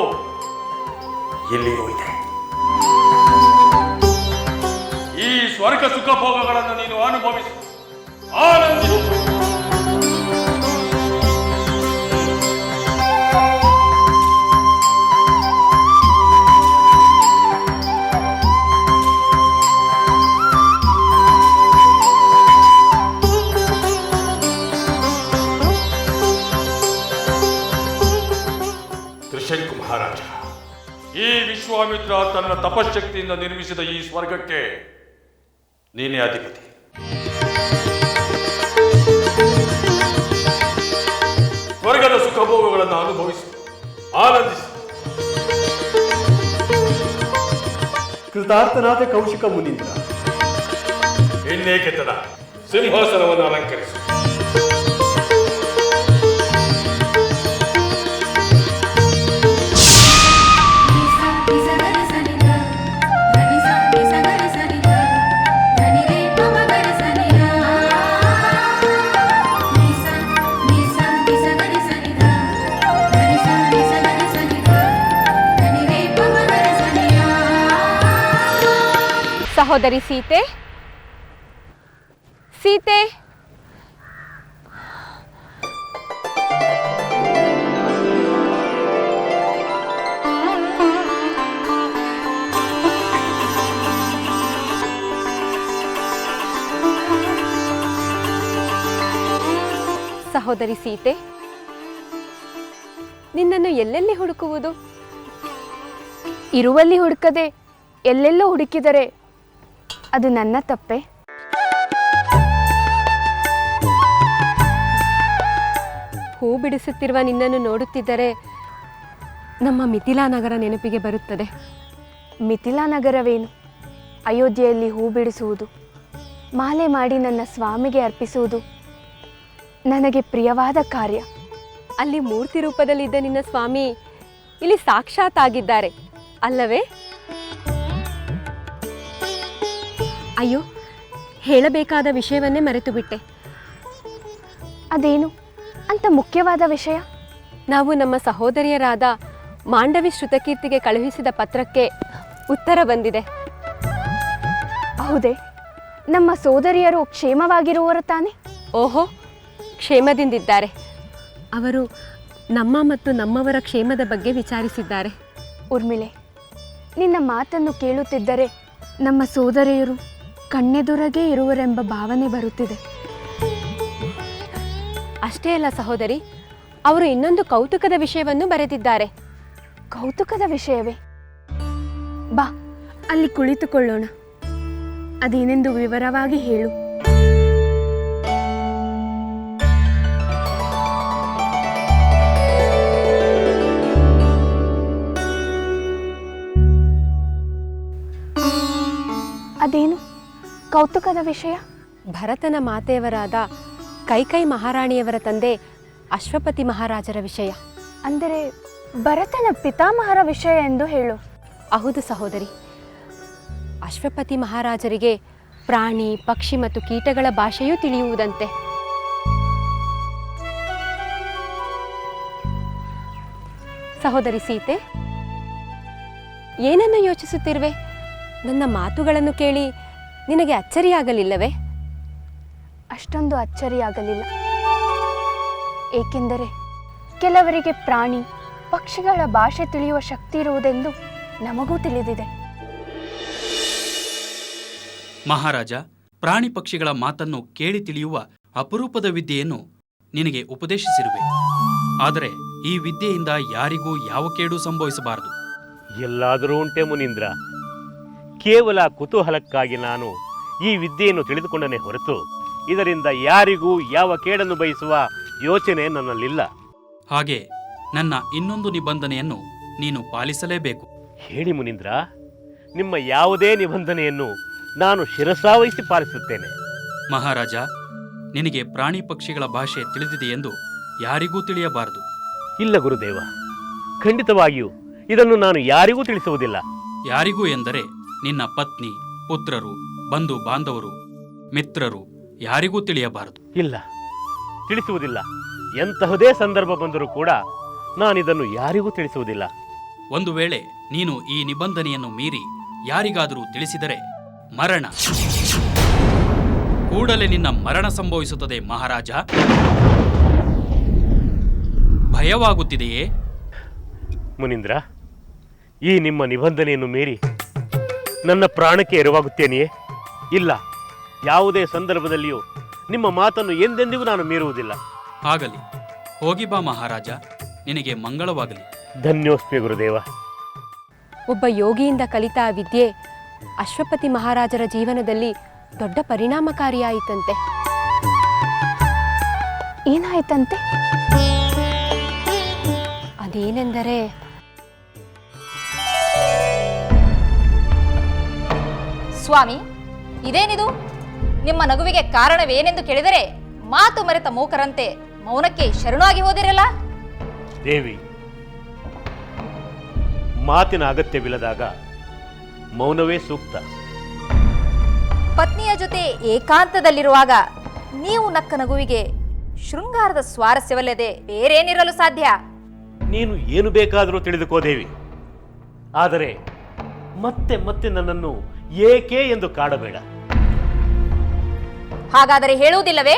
ಎಲ್ಲಿಯೂ ಇದೆ. ಈ ಸ್ವರ್ಗ ಸುಖ ಭೋಗಗಳನ್ನು ನೀನು ಅನುಭವಿಸು, ಆನಂದಿಸು. ತ್ರಿಶಂಕು ಮಹಾರಾಜ, ಈ ವಿಶ್ವಾಮಿತ್ರ ತನ್ನ ತಪಶಕ್ತಿಯಿಂದ ನಿರ್ಮಿಸಿದ ಈ ಸ್ವರ್ಗಕ್ಕೆ ನೀನೇ ಅಧಿಪತಿ. ಸ್ವರ್ಗದ ಸುಖ ಭೋಗಗಳನ್ನು ಅನುಭವಿಸು, ಆನಂದಿಸು. ಕೃತಾರ್ಥನಾದ ಕೌಶಿಕ ಮುನೀಂದ್ರ, ಇನ್ನೇಕೆ ತಡ, ಸಿಂಹಾಸನವನ್ನು ಅಲಂಕರಿಸು. ಸಹೋದರಿ ಸೀತೆ, ಸೀತೆ, ಸಹೋದರಿ ಸೀತೆ, ನಿನ್ನನ್ನು ಎಲ್ಲೆಲ್ಲಿ ಹುಡುಕುವುದು? ಇರುವಲ್ಲಿ ಹುಡುಕದೆ ಎಲ್ಲೆಲ್ಲೋ ಹುಡುಕಿದರೆ ಅದು ನನ್ನ ತಪ್ಪೆ? ಹೂ ಬಿಡಿಸುತ್ತಿರುವ ನಿನ್ನನ್ನು ನೋಡುತ್ತಿದ್ದರೆ ನಮ್ಮ ಮಿಥಿಲಾ ನಗರ ನೆನಪಿಗೆ ಬರುತ್ತದೆ. ಮಿಥಿಲಾ ನಗರವೇನು? ಅಯೋಧ್ಯೆಯಲ್ಲಿ ಹೂ ಬಿಡಿಸುವುದು, ಮಾಲೆ ಮಾಡಿ ನನ್ನ ಸ್ವಾಮಿಗೆ ಅರ್ಪಿಸುವುದು ನನಗೆ ಪ್ರಿಯವಾದ ಕಾರ್ಯ. ಅಲ್ಲಿ ಮೂರ್ತಿ ರೂಪದಲ್ಲಿದ್ದ ನಿನ್ನ ಸ್ವಾಮಿ ಇಲ್ಲಿ ಸಾಕ್ಷಾತ್ ಆಗಿದ್ದಾರೆ ಅಲ್ಲವೇ? ಅಯ್ಯೋ, ಹೇಳಬೇಕಾದ ವಿಷಯವನ್ನೇ ಮರೆತು ಬಿಟ್ಟೆ. ಅದೇನು ಅಂತ ಮುಖ್ಯವಾದ ವಿಷಯ? ನಾವು ನಮ್ಮ ಸಹೋದರಿಯರಾದ ಮಾಂಡವಿ ಶ್ರುತಕೀರ್ತಿಗೆ ಕಳುಹಿಸಿದ ಪತ್ರಕ್ಕೆ ಉತ್ತರ ಬಂದಿದೆ. ಹೌದೇ? ನಮ್ಮ ಸೋದರಿಯರು ಕ್ಷೇಮವಾಗಿರುವವರು ತಾನೆ? ಓಹೋ, ಕ್ಷೇಮದಿಂದಿದ್ದಾರೆ. ಅವರು ನಮ್ಮ ಮತ್ತು ನಮ್ಮವರ ಕ್ಷೇಮದ ಬಗ್ಗೆ ವಿಚಾರಿಸಿದ್ದಾರೆ. ಉರ್ಮಿಳೆ, ನಿನ್ನ ಮಾತನ್ನು ಕೇಳುತ್ತಿದ್ದರೆ ನಮ್ಮ ಸೋದರಿಯರು ಕಣ್ಣೆದುರಗೇ ಇರುವರೆಂಬ ಭಾವನೆ ಬರುತ್ತಿದೆ. ಅಷ್ಟೇ ಅಲ್ಲ ಸಹೋದರಿ, ಅವರು ಇನ್ನೊಂದು ಕೌತುಕದ ವಿಷಯವನ್ನು ಬರೆದಿದ್ದಾರೆ. ಕೌತುಕದ ವಿಷಯವೇ? ಬಾ, ಅಲ್ಲಿ ಕುಳಿತುಕೊಳ್ಳೋಣ. ಅದೇನೆಂದು ವಿವರವಾಗಿ ಹೇಳು. ಅದೇನು ಕೌತುಕದ ವಿಷಯ? ಭರತನ ಮಾತೆಯವರಾದ ಕೈಕೈ ಮಹಾರಾಣಿಯವರ ತಂದೆ ಅಶ್ವಪತಿ ಮಹಾರಾಜರ ವಿಷಯ. ಅಂದರೆ ಭರತನ ಪಿತಾಮಹರ ವಿಷಯ ಎಂದು ಹೇಳು. ಹೌದು ಸಹೋದರಿ, ಅಶ್ವಪತಿ ಮಹಾರಾಜರಿಗೆ ಪ್ರಾಣಿ, ಪಕ್ಷಿ ಮತ್ತು ಕೀಟಗಳ ಭಾಷೆಯೂ ತಿಳಿಯುವುದಂತೆ. ಸಹೋದರಿ ಸೀತೆ, ಏನನ್ನು ಯೋಚಿಸುತ್ತಿರುವೆ? ನನ್ನ ಮಾತುಗಳನ್ನು ಕೇಳಿ ನಿನಗೆ ಅಚ್ಚರಿಯಾಗಲಿಲ್ಲವೇ? ಅಷ್ಟೊಂದು ಅಚ್ಚರಿಯಾಗಲಿಲ್ಲ. ಏಕೆಂದರೆ ಕೆಲವರಿಗೆ ಪ್ರಾಣಿ, ಪಕ್ಷಿಗಳ ಭಾಷೆ ತಿಳಿಯುವ ಶಕ್ತಿ ಇರುವುದೆಂದು ನಮಗೂ ತಿಳಿದಿದೆ. ಮಹಾರಾಜ, ಪ್ರಾಣಿ ಪಕ್ಷಿಗಳ ಮಾತನ್ನು ಕೇಳಿ ತಿಳಿಯುವ ಅಪರೂಪದ ವಿದ್ಯೆಯನ್ನು ನಿನಗೆ ಉಪದೇಶಿಸಿರುವೆ. ಆದರೆ ಈ ವಿದ್ಯೆಯಿಂದ ಯಾರಿಗೂ ಯಾವ ಕೇಡು ಸಂಭವಿಸಬಾರದು. ಎಲ್ಲಾದರೂ ಉಂಟೆ ಮುನೀಂದ್ರ. ಕೇವಲ ಕುತೂಹಲಕ್ಕಾಗಿ ನಾನು ಈ ವಿದ್ಯೆಯನ್ನು ತಿಳಿದುಕೊಂಡನೇ ಹೊರತು ಇದರಿಂದ ಯಾರಿಗೂ ಯಾವ ಕೇಡನ್ನು ಬಯಸುವ ಯೋಚನೆ ನನ್ನಲ್ಲಿಲ್ಲ. ಹಾಗೆ ನನ್ನ ಇನ್ನೊಂದು ನಿಬಂಧನೆಯನ್ನು ನೀನು ಪಾಲಿಸಲೇಬೇಕು. ಹೇಳಿ ಮುನೀಂದ್ರ, ನಿಮ್ಮ ಯಾವುದೇ ನಿಬಂಧನೆಯನ್ನು ನಾನು ಶಿರಸಾವಹಿಸಿ ಪಾಲಿಸುತ್ತೇನೆ. ಮಹಾರಾಜ, ನಿನಗೆ ಪ್ರಾಣಿ ಪಕ್ಷಿಗಳ ಭಾಷೆ ತಿಳಿದಿದೆ ಎಂದು ಯಾರಿಗೂ ತಿಳಿಯಬಾರದು. ಇಲ್ಲ ಗುರುದೇವ, ಖಂಡಿತವಾಗಿಯೂ ಇದನ್ನು ನಾನು ಯಾರಿಗೂ ತಿಳಿಸುವುದಿಲ್ಲ. ಯಾರಿಗೂ ಎಂದರೆ ನಿನ್ನ ಪತ್ನಿ, ಪುತ್ರರು, ಬಂಧು ಬಾಂಧವರು, ಮಿತ್ರರು ಯಾರಿಗೂ ತಿಳಿಯಬಾರದು. ಇಲ್ಲ, ತಿಳಿಸುವುದಿಲ್ಲ. ಎಂತಹುದೇ ಸಂದರ್ಭ ಬಂದರೂ ಕೂಡ ನಾನಿದನ್ನು ಯಾರಿಗೂ ತಿಳಿಸುವುದಿಲ್ಲ. ಒಂದು ವೇಳೆ ನೀನು ಈ ನಿಬಂಧನೆಯನ್ನು ಮೀರಿ ಯಾರಿಗಾದರೂ ತಿಳಿಸಿದರೆ ಮರಣ, ಕೂಡಲೇ ನಿನ್ನ ಮರಣ ಸಂಭವಿಸುತ್ತದೆ ಮಹಾರಾಜ. ಭಯವಾಗುತ್ತಿದೆಯೇ? ಮುನೀಂದ್ರ, ಈ ನಿಮ್ಮ ನಿಬಂಧನೆಯನ್ನು ಮೀರಿ ನನ್ನ ಪ್ರಾಣಕ್ಕೆ ಎರವಾಗುತ್ತೇನೆಯೇ? ಇಲ್ಲ, ಯಾವುದೇ ಸಂದರ್ಭದಲ್ಲಿಯೂ ನಿಮ್ಮ ಮಾತನ್ನು ಎಂದೆಂದಿಗೂ ನಾನು ಮೀರುವುದಿಲ್ಲ. ಆಗಲಿ, ಹೋಗಿ ಬಾ ಮಹಾರಾಜ, ನಿನಗೆ ಮಂಗಳವಾಗಲಿ. ಧನ್ಯೋಸ್ಮಿ ಗುರುದೇವ. ಒಬ್ಬ ಯೋಗಿಯಿಂದ ಕಲಿತ ಆ ವಿದ್ಯೆ ಅಶ್ವಪತಿ ಮಹಾರಾಜರ ಜೀವನದಲ್ಲಿ ದೊಡ್ಡ ಪರಿಣಾಮಕಾರಿಯಾಯಿತಂತೆ. ಏನಾಯ್ತಂತೆ? ಅದೇನೆಂದರೆ ಸ್ವಾಮಿ, ಇದೇನಿದು? ನಿಮ್ಮ ನಗುವಿಗೆ ಕಾರಣವೇನೆಂದು ಕೇಳಿದರೆ ಮಾತು ಮರೆತ ಮೂಕರಂತೆ ಮೌನಕ್ಕೆ ಶರಣಾಗಿ ಹೋದಿರಲ್ಲ. ದೇವಿ, ಮಾತಿನ ಅಗತ್ಯವಿಲ್ಲದಾಗ ಮೌನವೇ ಸೂಕ್ತ. ಪತ್ನಿಯ ಜೊತೆ ಏಕಾಂತದಲ್ಲಿರುವಾಗ ನೀವು ನಕ್ಕ ನಗುವಿಗೆ ಶೃಂಗಾರದ ಸ್ವಾರಸ್ಯವಲ್ಲದೆ ಬೇರೇನಿರಲು ಸಾಧ್ಯ? ನೀನು ಏನು ಬೇಕಾದರೂ ತಿಳಿದುಕೋ ದೇವಿ, ಆದರೆ ಮತ್ತೆ ಮತ್ತೆ ನನ್ನನ್ನು ಏಕೆ ಎಂದು ಕಾಡಬೇಡ. ಹಾಗಾದರೆ ಹೇಳುವುದಿಲ್ಲವೇ?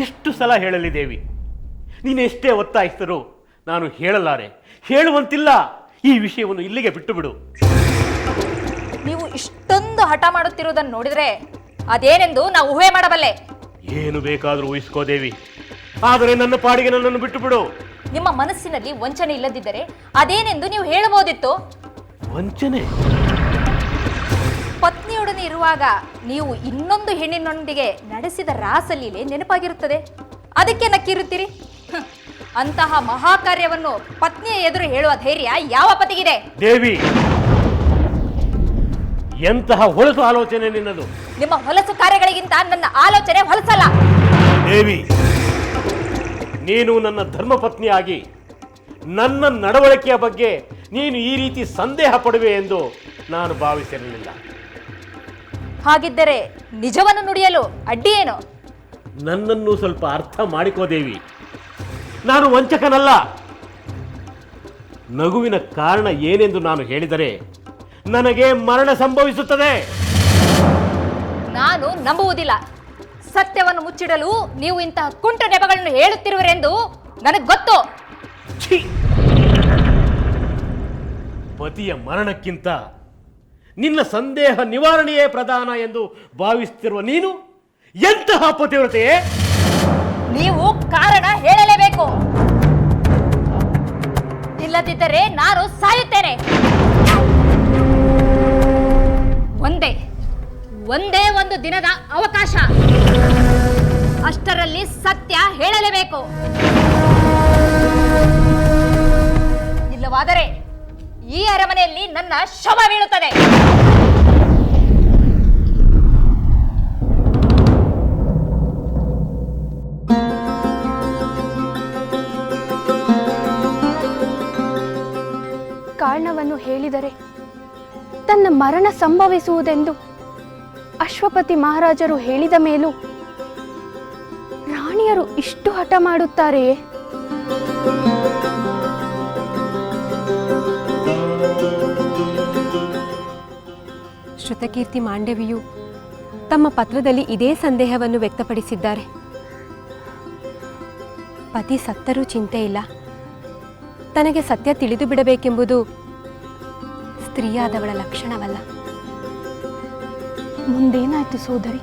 ಎಷ್ಟು ಸಲ ಹೇಳಲಿ ದೇವಿ? ನೀನು ಎಷ್ಟೇ ಒತ್ತಾಯಿಸಿದರೂ ನಾನು ಹೇಳಲಾರೆ, ಹೇಳುವಂತಿಲ್ಲ. ಈ ವಿಷಯವನ್ನು ಇಲ್ಲಿಗೆ ಬಿಟ್ಟು ಬಿಡು. ನೀವು ಇಷ್ಟೊಂದು ಹಠ ಮಾಡುತ್ತಿರುವುದನ್ನು ನೋಡಿದರೆ ಅದೇನೆಂದು ನಾವು ಊಹೆ ಮಾಡಬಲ್ಲೆ. ಏನು ಬೇಕಾದರೂ ಊಹಿಸ್ಕೋ ದೇವಿ, ಆದರೆ ನನ್ನ ಪಾಡಿಗೆ ನನ್ನನ್ನು ಬಿಟ್ಟು ಬಿಡು. ನಿಮ್ಮ ಮನಸ್ಸಿನಲ್ಲಿ ವಂಚನೆ ಇಲ್ಲದಿದ್ದರೆ ಅದೇನೆಂದು ನೀವು ಹೇಳಬಹುದಿತ್ತು. ವಂಚನೆ? ಪತ್ನಿಯೊಡನೆ ಇರುವಾಗ ನೀವು ಇನ್ನೊಂದು ಹೆಣ್ಣಿನೊಂದಿಗೆ ನಡೆಸಿದ ರಾಸಲೀಲೆ ನೆನಪಾಗಿರುತ್ತದೆ, ಅದಕ್ಕೆ ನಕ್ಕಿರುತ್ತೀರಿ. ಅಂತಹ ಮಹಾಕಾರ್ಯವನ್ನು ಪತ್ನಿಯ ಎದುರು ಹೇಳುವ ಧೈರ್ಯ ಯಾವ ಪತಿಗಿದೆ? ದೇವಿ, ಎಂತಹ ಹೊಲಸು ಆಲೋಚನೆ ನಿನ್ನದು. ನಿಮ್ಮ ಹೊಲಸು ಕಾರ್ಯಗಳಿಗಿಂತ ನನ್ನ ಆಲೋಚನೆ ಹೊಲಸಲ್ಲ. ದೇವಿ, ನೀನು ನನ್ನ ಧರ್ಮಪತ್ನಿಯಾಗಿ ನನ್ನ ನಡವಳಿಕೆಯ ಬಗ್ಗೆ ನೀನು ಈ ರೀತಿ ಸಂದೇಹ ಪಡುವೆ ಎಂದು ನಾನು ಭಾವಿಸಿರಲಿಲ್ಲ. ಹಾಗಿದ್ದರೆ ನಿಜವನ್ನು ನುಡಿಯಲು ಅಡ್ಡಿಯೇನು? ನನ್ನನ್ನು ಸ್ವಲ್ಪ ಅರ್ಥ ಮಾಡಿಕೋ ದೇವಿ, ನಾನು ವಂಚಕನಲ್ಲ. ನಗುವಿನ ಕಾರಣ ಏನೆಂದು ನಾನು ಹೇಳಿದರೆ ನನಗೆ ಮರಣ ಸಂಭವಿಸುತ್ತದೆ. ನಾನು ನಂಬುವುದಿಲ್ಲ. ಸತ್ಯವನ್ನು ಮುಚ್ಚಿಡಲು ನೀವು ಇಂತಹ ಕುಂಟ ನೆಪಗಳನ್ನು ಹೇಳುತ್ತಿರುವರೆಂದು ನನಗೆ ಗೊತ್ತು. ಛೀ! ಪತಿಯ ಮರಣಕ್ಕಿಂತ ನಿನ್ನ ಸಂದೇಹ ನಿವಾರಣೆಯೇ ಪ್ರಧಾನ ಎಂದು ಭಾವಿಸುತ್ತಿರುವ ನೀನು ಎಂತಹ ಪತಿವ್ರತೆಯೇ? ನೀವು ಕಾರಣ ಹೇಳಲೇಬೇಕು, ಇಲ್ಲದಿದ್ದರೆ ನಾನು ಸಾಯುತ್ತೇನೆ. ಒಂದೇ ಒಂದು ದಿನದ ಅವಕಾಶ, ಅಷ್ಟರಲ್ಲಿ ಸತ್ಯ ಹೇಳಲೇಬೇಕು. ಇಲ್ಲವಾದರೆ ಈ ಅರಮನೆಯಲ್ಲಿ ನನ್ನ ಶವ ಬೀಳುತ್ತದೆ. ಕಾರಣವನ್ನು ಹೇಳಿದರೆ ತನ್ನ ಮರಣ ಸಂಭವಿಸುವುದೆಂದು ಅಶ್ವಪತಿ ಮಹಾರಾಜರು ಹೇಳಿದ ಮೇಲೂ ರಾಣಿಯರು ಇಷ್ಟು ಹಠ ಮಾಡುತ್ತಾರೆಯೇ? ಶ್ರುತಕೀರ್ತಿ ಮಾಂಡವಿಯು ತಮ್ಮ ಪತ್ರದಲ್ಲಿ ಇದೇ ಸಂದೇಹವನ್ನು ವ್ಯಕ್ತಪಡಿಸಿದ್ದಾರೆ. ಪತಿ ಸತ್ತರೂ ಚಿಂತೆ ಇಲ್ಲ, ತನಗೆ ಸತ್ಯ ತಿಳಿದು ಬಿಡಬೇಕೆಂಬುದು ಸ್ತ್ರೀಯಾದವಳ ಲಕ್ಷಣವಲ್ಲ. ಮುಂದೇನಾಯ್ತು ಸೋದರಿ?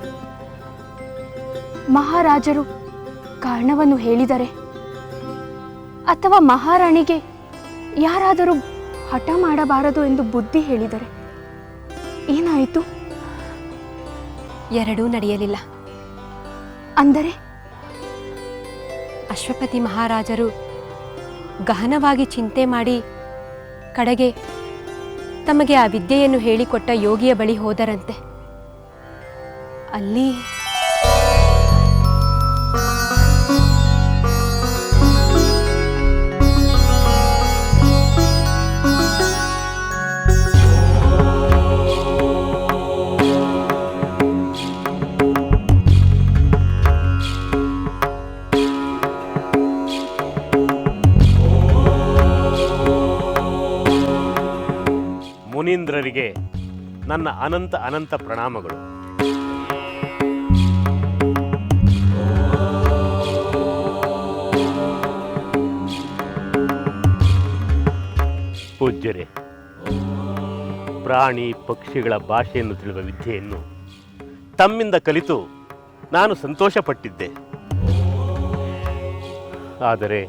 ಮಹಾರಾಜರು ಕಾರಣವನ್ನು ಹೇಳಿದರೆ ಅಥವಾ ಮಹಾರಾಣಿಗೆ ಯಾರಾದರೂ ಹಠ ಮಾಡಬಾರದು ಎಂದು ಬುದ್ಧಿ ಹೇಳಿದರೆ ಏನಾಯಿತು? ಎರಡೂ ನಡೆಯಲಿಲ್ಲ. ಅಂದರೆ ಅಶ್ವಪತಿ ಮಹಾರಾಜರು ಗಹನವಾಗಿ ಚಿಂತೆ ಮಾಡಿ ಕಡೆಗೆ ತಮಗೆ ಆ ವಿದ್ಯೆಯನ್ನು ಹೇಳಿಕೊಟ್ಟ ಯೋಗಿಯ ಬಳಿ ಹೋದರಂತೆ. ಅಲ್ಲಿ ಮುನೀಂದ್ರರಿಗೆ ನನ್ನ ಅನಂತ ಅನಂತ ಪ್ರಣಾಮಗಳು. ಪೂಜ್ಯರೇ, ಪ್ರಾಣಿ ಪಕ್ಷಿಗಳ ಭಾಷೆಯನ್ನು ತಿಳಿಯುವ ವಿದ್ಯೆಯನ್ನು ತಮ್ಮಿಂದ ಕಲಿತು ನಾನು ಸಂತೋಷಪಟ್ಟಿದ್ದೆ. ಆದರೆ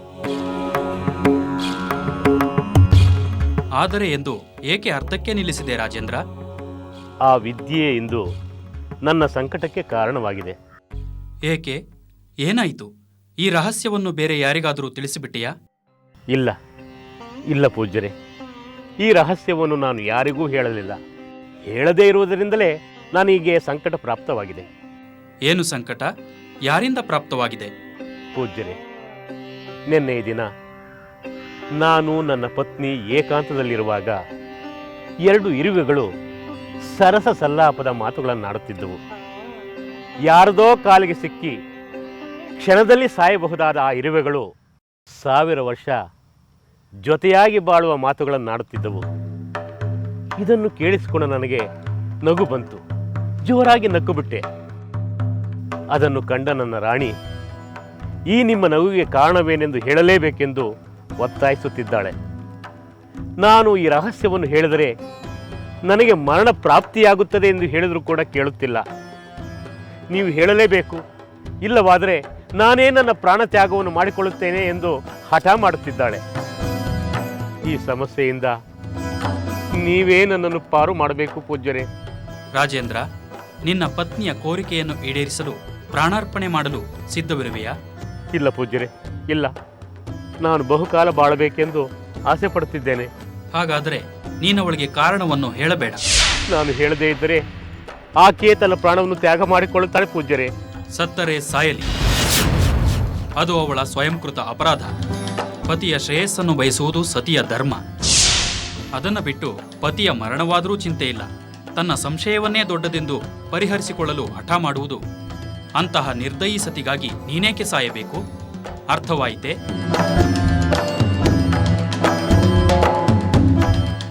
ಎಂದು ಏಕೆ ಅರ್ಥಕ್ಕೆ ನಿಲ್ಲಿಸಿದೆ ರಾಜೇಂದ್ರ? ಆ ವಿದ್ಯೆ ಇಂದು ನನ್ನ ಸಂಕಟಕ್ಕೆ ಕಾರಣವಾಗಿದೆ. ಏಕೆ? ಏನಾಯಿತು? ಈ ರಹಸ್ಯವನ್ನು ಬೇರೆ ಯಾರಿಗಾದರೂ ತಿಳಿಸಿಬಿಟ್ಟಿಯಾ? ಇಲ್ಲ ಇಲ್ಲ ಪೂಜ್ಯರೇ, ಈ ರಹಸ್ಯವನ್ನು ನಾನು ಯಾರಿಗೂ ಹೇಳಲಿಲ್ಲ. ಹೇಳದೇ ಇರುವುದರಿಂದಲೇ ನನಗೆ ಸಂಕಟ ಪ್ರಾಪ್ತವಾಗಿದೆ. ಏನು ಸಂಕಟ? ಯಾರಿಂದ ಪ್ರಾಪ್ತವಾಗಿದೆ? ಪೂಜ್ಯರೇ, ನಿನ್ನೆ ದಿನ ನಾನು ನನ್ನ ಪತ್ನಿ ಏಕಾಂತದಲ್ಲಿರುವಾಗ 2 ಇರುವೆಗಳು ಸರಸ ಸಲ್ಲಾಪದ ಮಾತುಗಳನ್ನಾಡುತ್ತಿದ್ದವು. ಯಾರದೋ ಕಾಲಿಗೆ ಸಿಕ್ಕಿ ಕ್ಷಣದಲ್ಲಿ ಸಾಯಬಹುದಾದ ಆ ಇರುವೆಗಳು 1000 ವರ್ಷ ಜೊತೆಯಾಗಿ ಬಾಳುವ ಮಾತುಗಳನ್ನಾಡುತ್ತಿದ್ದವು. ಇದನ್ನು ಕೇಳಿಸಿಕೊಂಡು ನನಗೆ ನಗು ಬಂತು. ಜೋರಾಗಿ ನಕ್ಕುಬಿಟ್ಟೆ. ಅದನ್ನು ಕಂಡ ನನ್ನ ರಾಣಿ, ಈ ನಿಮ್ಮ ನಗುವಿಗೆ ಕಾರಣವೇನೆಂದು ಹೇಳಲೇಬೇಕೆಂದು ಒತ್ತಾಯಿಸುತ್ತಿದ್ದಾಳೆ. ನಾನು ಈ ರಹಸ್ಯವನ್ನು ಹೇಳಿದರೆ ನನಗೆ ಮರಣ ಪ್ರಾಪ್ತಿಯಾಗುತ್ತದೆ ಎಂದು ಹೇಳಿದರೂ ಕೂಡ ಕೇಳುತ್ತಿಲ್ಲ. ನೀವು ಹೇಳಲೇಬೇಕು, ಇಲ್ಲವಾದರೆ ನಾನೇ ನನ್ನ ಪ್ರಾಣ ತ್ಯಾಗವನ್ನು ಮಾಡಿಕೊಳ್ಳುತ್ತೇನೆ ಎಂದು ಹಠ ಮಾಡುತ್ತಿದ್ದಾಳೆ. ಈ ಸಮಸ್ಯೆಯಿಂದ ನೀವೇ ನನ್ನನ್ನು ಪಾರು ಮಾಡಬೇಕು ಪೂಜ್ಯರೇ. ರಾಜೇಂದ್ರ, ನಿನ್ನ ಪತ್ನಿಯ ಕೋರಿಕೆಯನ್ನು ಈಡೇರಿಸಲು ಪ್ರಾಣಾರ್ಪಣೆ ಮಾಡಲು ಸಿದ್ಧವಿರುವೆಯಾ? ಇಲ್ಲ ಪೂಜ್ಯರೇ, ಇಲ್ಲ. ನಾನು ಬಹುಕಾಲ ಬಾಳಬೇಕೆಂದು ಆಸೆ ಪಡುತ್ತಿದ್ದೇನೆ. ಹಾಗಾದರೆ ನೀನವಳಿಗೆ ಕಾರಣವನ್ನು ಹೇಳಬೇಡ. ನಾನು ಹೇಳದೇ ಇದ್ದರೆ ಆಕೆಯೇ ತನ್ನ ಪ್ರಾಣವನ್ನು ತ್ಯಾಗ ಮಾಡಿಕೊಳ್ಳುತ್ತಾಳೆ ಪೂಜ್ಯರೇ. ಸತ್ತರೆ ಸಾಯಲಿ, ಅದು ಅವಳ ಸ್ವಯಂಕೃತ ಅಪರಾಧ. ಪತಿಯ ಶ್ರೇಯಸ್ಸನ್ನು ಬಯಸುವುದು ಸತಿಯ ಧರ್ಮ. ಅದನ್ನು ಬಿಟ್ಟು ಪತಿಯ ಮರಣವಾದರೂ ಚಿಂತೆ ಇಲ್ಲ, ತನ್ನ ಸಂಶಯವನ್ನೇ ದೊಡ್ಡದೆಂದು ಪರಿಹರಿಸಿಕೊಳ್ಳಲು ಹಠ ಮಾಡುವುದು. ಅಂತಹ ನಿರ್ದಯಿ ಸತಿಗಾಗಿ ನೀನೇಕೆ ಸಾಯಬೇಕು? ಅರ್ಥವಾಯಿತೆ?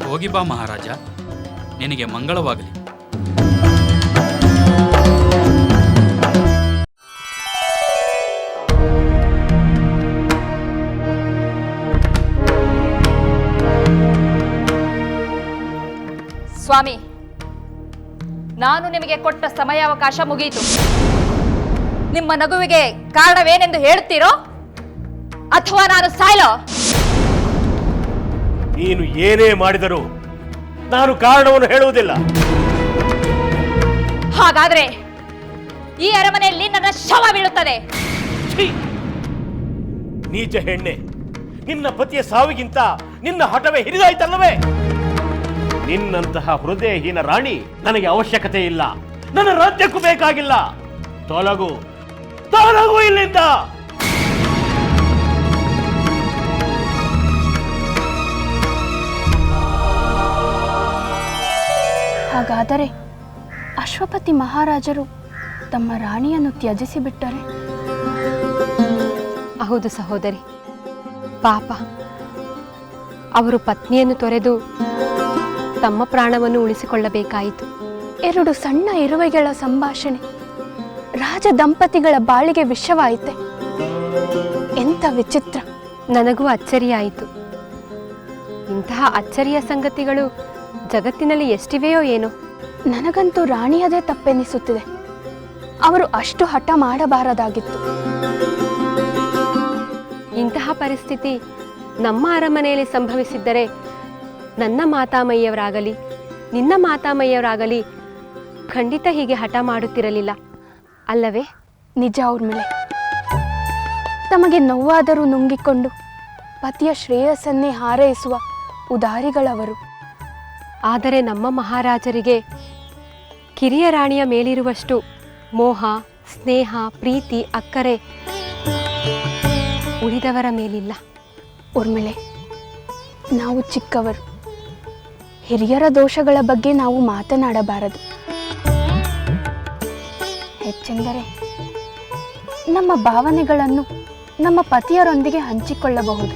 ಹೋಗಿ ಬಾ ಮಹಾರಾಜ, ನಿನಗೆ ಮಂಗಳವಾಗಲಿ. ಸ್ವಾಮಿ, ನಾನು ನಿಮಗೆ ಕೊಟ್ಟ ಸಮಯಾವಕಾಶ ಮುಗಿಯಿತು. ನಿಮ್ಮ ನಗುವಿಗೆ ಕಾರಣವೇನೆಂದು ಹೇಳುತ್ತೀರೋ ಅಥವಾ ನಾನು ಸಾಯಲೋ? ನೀನು ಏನೇ ಮಾಡಿದರೂ ನಾನು ಕಾರಣವನ್ನು ಹೇಳುವುದಿಲ್ಲ. ಹಾಗಾದ್ರೆ ಈ ಅರಮನೆಯಲ್ಲಿ ನನ್ನ ಶವ ಬೀಳುತ್ತದೆ. ಛೀ! ನೀಚ ಹೆಣ್ಣೆ, ನಿನ್ನ ಪತಿಯ ಸಾವಿಗಿಂತ ನಿನ್ನ ಹಠವೇ ಹಿರಿದಾಯ್ತಲ್ಲವೇ? ನಿನ್ನಂತಹ ಹೃದಯಹೀನ ರಾಣಿ ನನಗೆ ಅವಶ್ಯಕತೆ ಇಲ್ಲ. ನನ್ನ ರಾಜ್ಯಕ್ಕೂ ಬೇಕಾಗಿಲ್ಲ. ತೊಲಗು, ತೊಲಗು ಇಲ್ಲಿಂದ. ಹಾಗಾದರೆ ಅಶ್ವಪತಿ ಮಹಾರಾಜರು ತಮ್ಮ ರಾಣಿಯನ್ನು ತ್ಯಜಿಸಿ ಬಿಟ್ಟರೆ? ಹೌದು ಸಹೋದರಿ, ಪಾಪ. ಅವರು ಪತ್ನಿಯನ್ನು ತೊರೆದು ತಮ್ಮ ಪ್ರಾಣವನ್ನು ಉಳಿಸಿಕೊಳ್ಳಬೇಕಾಯಿತು. 2 ಸಣ್ಣ ಇರುವೆಗಳ ಸಂಭಾಷಣೆ ರಾಜ ದಂಪತಿಗಳ ಬಾಳಿಗೆ ವಿಷವಾಯಿತೆ. ಎಂಥ ವಿಚಿತ್ರ! ನನಗೂ ಅಚ್ಚರಿಯಾಯಿತು. ಇಂತಹ ಅಚ್ಚರಿಯ ಸಂಗತಿಗಳು ಜಗತ್ತಿನಲ್ಲಿ ಎಷ್ಟಿವೆಯೋ ಏನೋ. ನನಗಂತೂ ರಾಣಿಯದೇ ತಪ್ಪೆನಿಸುತ್ತಿದೆ. ಅವರು ಅಷ್ಟು ಹಠ ಮಾಡಬಾರದಾಗಿತ್ತು. ಇಂತಹ ಪರಿಸ್ಥಿತಿ ನಮ್ಮ ಅರಮನೆಯಲ್ಲಿ ಸಂಭವಿಸಿದ್ದರೆ ನನ್ನ ಮಾತಾಮಯ್ಯವರಾಗಲಿ ನಿನ್ನ ಮಾತಾಮಯ್ಯವರಾಗಲಿ ಖಂಡಿತ ಹೀಗೆ ಹಠ ಮಾಡುತ್ತಿರಲಿಲ್ಲ, ಅಲ್ಲವೇ? ನಿಜ ಊರ್ಮಿಳೆ. ತಮಗೆ ನೋವಾದರೂ ನುಂಗಿಕೊಂಡು ಪತಿಯ ಶ್ರೇಯಸ್ಸನ್ನೇ ಹಾರೈಸುವ ಉದಾರಿಗಳವರು. ಆದರೆ ನಮ್ಮ ಮಹಾರಾಜರಿಗೆ ಕಿರಿಯ ರಾಣಿಯ ಮೇಲಿರುವಷ್ಟು ಮೋಹ, ಸ್ನೇಹ, ಪ್ರೀತಿ, ಅಕ್ಕರೆ ಉಳಿದವರ ಮೇಲಿಲ್ಲ. ಊರ್ಮಿಳೆ, ನಾವು ಚಿಕ್ಕವರು. ಹಿರಿಯರ ದೋಷಗಳ ಬಗ್ಗೆ ನಾವು ಮಾತನಾಡಬಾರದು. ಹೆಚ್ಚೆಂದರೆ ನಮ್ಮ ಭಾವನೆಗಳನ್ನು ನಮ್ಮ ಪತಿಯರೊಂದಿಗೆ ಹಂಚಿಕೊಳ್ಳಬಹುದು.